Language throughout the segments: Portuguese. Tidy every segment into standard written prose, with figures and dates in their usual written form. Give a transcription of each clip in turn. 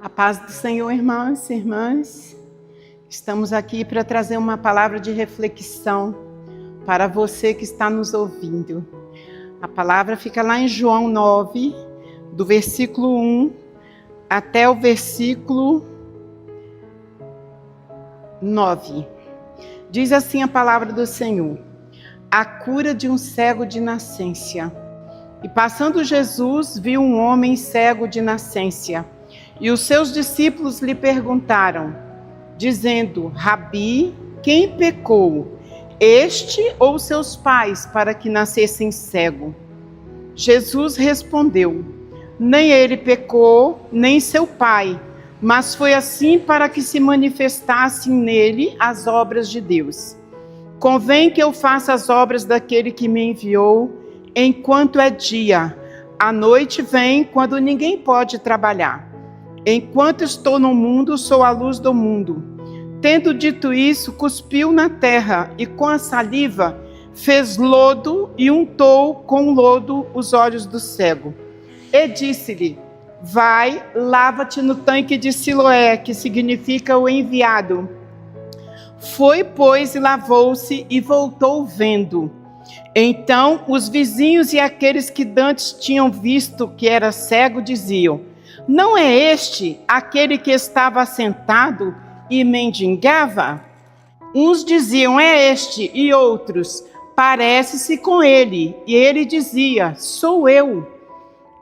A paz do Senhor, irmãos e irmãs. Estamos aqui para trazer uma palavra de reflexão para você que está nos ouvindo. A palavra fica lá em João 9, do versículo 1 até o versículo 9. Diz assim a palavra do Senhor: a cura de um cego de nascença. E passando Jesus, viu um homem cego de nascença. E os seus discípulos lhe perguntaram, dizendo: Rabi, quem pecou, este ou seus pais, para que nascessem cego? Jesus respondeu: nem ele pecou, nem seu pai, mas foi assim para que se manifestassem nele as obras de Deus. Convém que eu faça as obras daquele que me enviou, enquanto é dia. A noite vem, quando ninguém pode trabalhar. Enquanto estou no mundo, sou a luz do mundo. Tendo dito isso, cuspiu na terra e com a saliva fez lodo e untou com lodo os olhos do cego. E disse-lhe: vai, lava-te no tanque de Siloé, que significa o enviado. Foi, pois, e lavou-se e voltou vendo. Então os vizinhos e aqueles que dantes tinham visto que era cego diziam: não é este aquele que estava sentado e mendigava? Uns diziam: é este, e outros: parece-se com ele. E ele dizia: sou eu.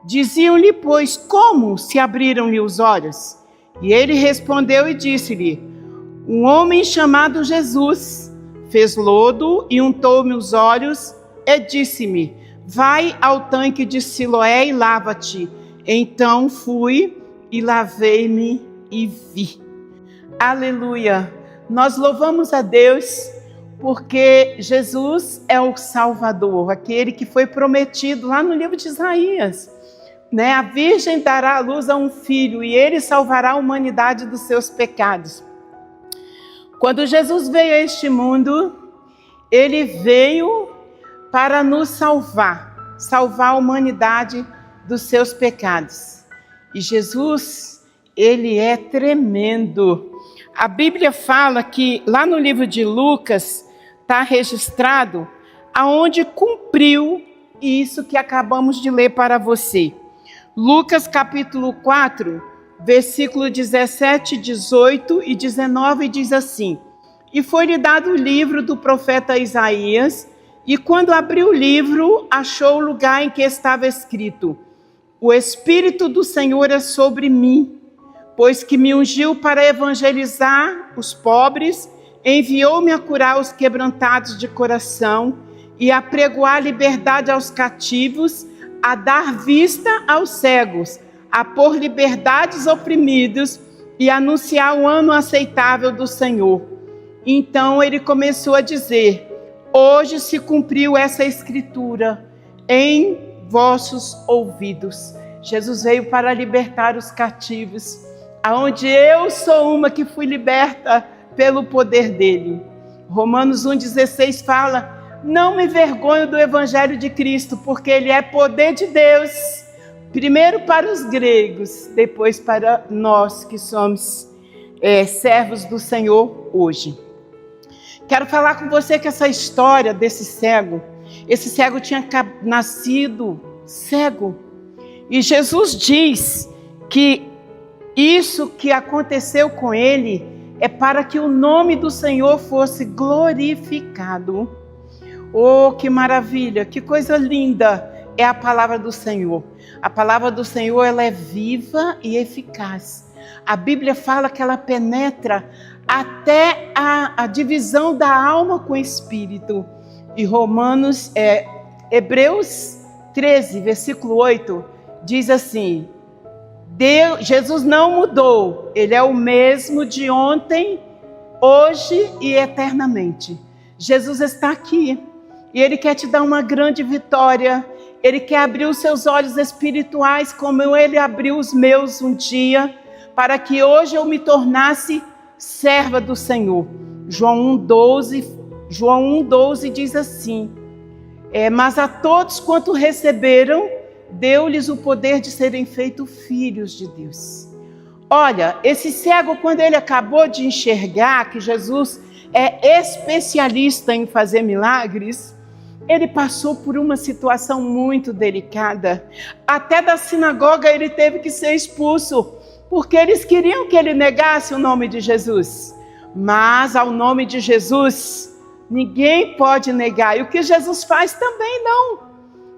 Diziam-lhe, pois, como se abriram-lhe os olhos? E ele respondeu e disse-lhe: um homem chamado Jesus fez lodo e untou-me os olhos e disse-me: vai ao tanque de Siloé e lava-te. Então fui e lavei-me e vi. Aleluia! Nós louvamos a Deus porque Jesus é o Salvador, aquele que foi prometido lá no livro de Isaías. A Virgem dará à luz a um filho e ele salvará a humanidade dos seus pecados. Quando Jesus veio a este mundo, ele veio para nos salvar a humanidade dos seus pecados. E Jesus, ele é tremendo. A Bíblia fala que lá no livro de Lucas está registrado aonde cumpriu isso que acabamos de ler para você. Lucas capítulo 4, versículo 17, 18 e 19 diz assim: e foi-lhe dado o livro do profeta Isaías, e quando abriu o livro, achou o lugar em que estava escrito: o Espírito do Senhor é sobre mim, pois que me ungiu para evangelizar os pobres, enviou-me a curar os quebrantados de coração e a pregoar liberdade aos cativos, a dar vista aos cegos, a pôr liberdade aos oprimidos e anunciar o ano aceitável do Senhor. Então ele começou a dizer: hoje se cumpriu essa escritura em vossos ouvidos. Jesus veio para libertar os cativos, aonde eu sou uma que fui liberta pelo poder dele. Romanos 1,16 fala: não me envergonho do evangelho de Cristo, porque ele é poder de Deus, primeiro para os gregos, depois para nós que somos servos do Senhor hoje. Quero falar com você que essa história desse cego, esse cego tinha nascido cego. E Jesus diz que isso que aconteceu com ele é para que o nome do Senhor fosse glorificado. Oh, que maravilha, que coisa linda é a palavra do Senhor. A palavra do Senhor, ela é viva e eficaz. A Bíblia fala que ela penetra até a divisão da alma com o espírito. E Hebreus 13, versículo 8, diz assim: Jesus não mudou, ele é o mesmo de ontem, hoje e eternamente. Jesus está aqui e ele quer te dar uma grande vitória. Ele quer abrir os seus olhos espirituais como ele abriu os meus um dia, para que hoje eu me tornasse serva do Senhor. João 1,12 diz assim: mas a todos quanto receberam, deu-lhes o poder de serem feitos filhos de Deus. Olha, esse cego, quando ele acabou de enxergar que Jesus é especialista em fazer milagres, ele passou por uma situação muito delicada. Até da sinagoga ele teve que ser expulso, porque eles queriam que ele negasse o nome de Jesus. Mas ao nome de Jesus, ninguém pode negar. E o que Jesus faz também não.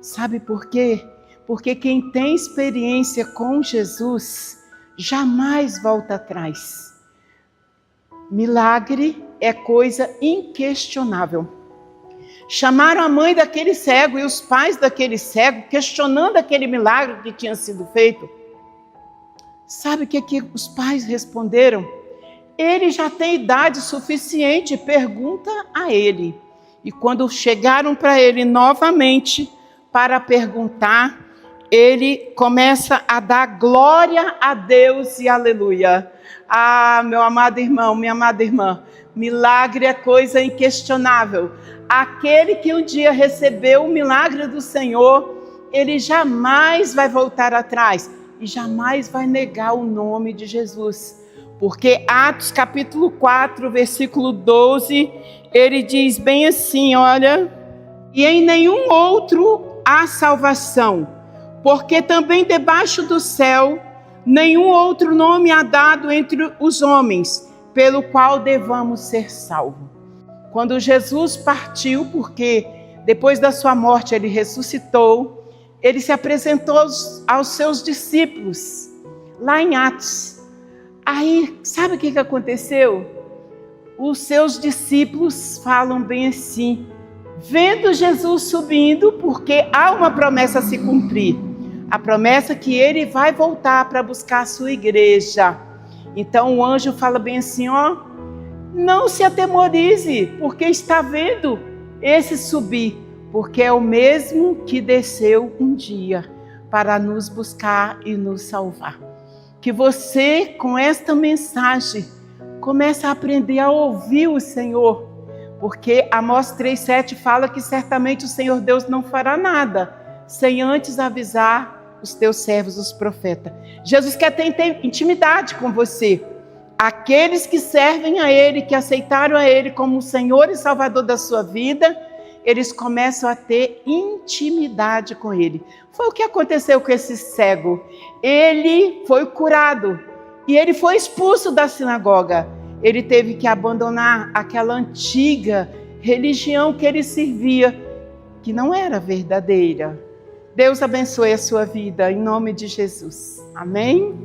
Sabe por quê? Porque quem tem experiência com Jesus jamais volta atrás. Milagre é coisa inquestionável. Chamaram a mãe daquele cego e os pais daquele cego, questionando aquele milagre que tinha sido feito. Sabe o que os pais responderam? Ele já tem idade suficiente, pergunta a ele. E quando chegaram para ele novamente para perguntar, ele começa a dar glória a Deus e aleluia. Ah, meu amado irmão, minha amada irmã, milagre é coisa inquestionável. Aquele que um dia recebeu o milagre do Senhor, ele jamais vai voltar atrás e jamais vai negar o nome de Jesus. Porque Atos capítulo 4, versículo 12, ele diz bem assim, olha: e em nenhum outro há salvação, porque também debaixo do céu nenhum outro nome há dado entre os homens, pelo qual devamos ser salvos. Quando Jesus partiu, porque depois da sua morte ele ressuscitou, ele se apresentou aos seus discípulos, lá em Atos. Aí, sabe o que aconteceu? Os seus discípulos falam bem assim, vendo Jesus subindo, porque há uma promessa a se cumprir. A promessa que ele vai voltar para buscar a sua igreja. Então o anjo fala bem assim, ó, não se atemorize, porque está vendo esse subir, porque é o mesmo que desceu um dia para nos buscar e nos salvar. Que você, com esta mensagem, comece a aprender a ouvir o Senhor, porque Amós 3,7 fala que certamente o Senhor Deus não fará nada sem antes avisar os teus servos, os profetas. Jesus quer ter intimidade com você. Aqueles que servem a Ele, que aceitaram a Ele como o Senhor e Salvador da sua vida, eles começam a ter intimidade com Ele. Foi o que aconteceu com esse cego. Ele foi curado e ele foi expulso da sinagoga. Ele teve que abandonar aquela antiga religião que ele servia, que não era verdadeira. Deus abençoe a sua vida, em nome de Jesus. Amém?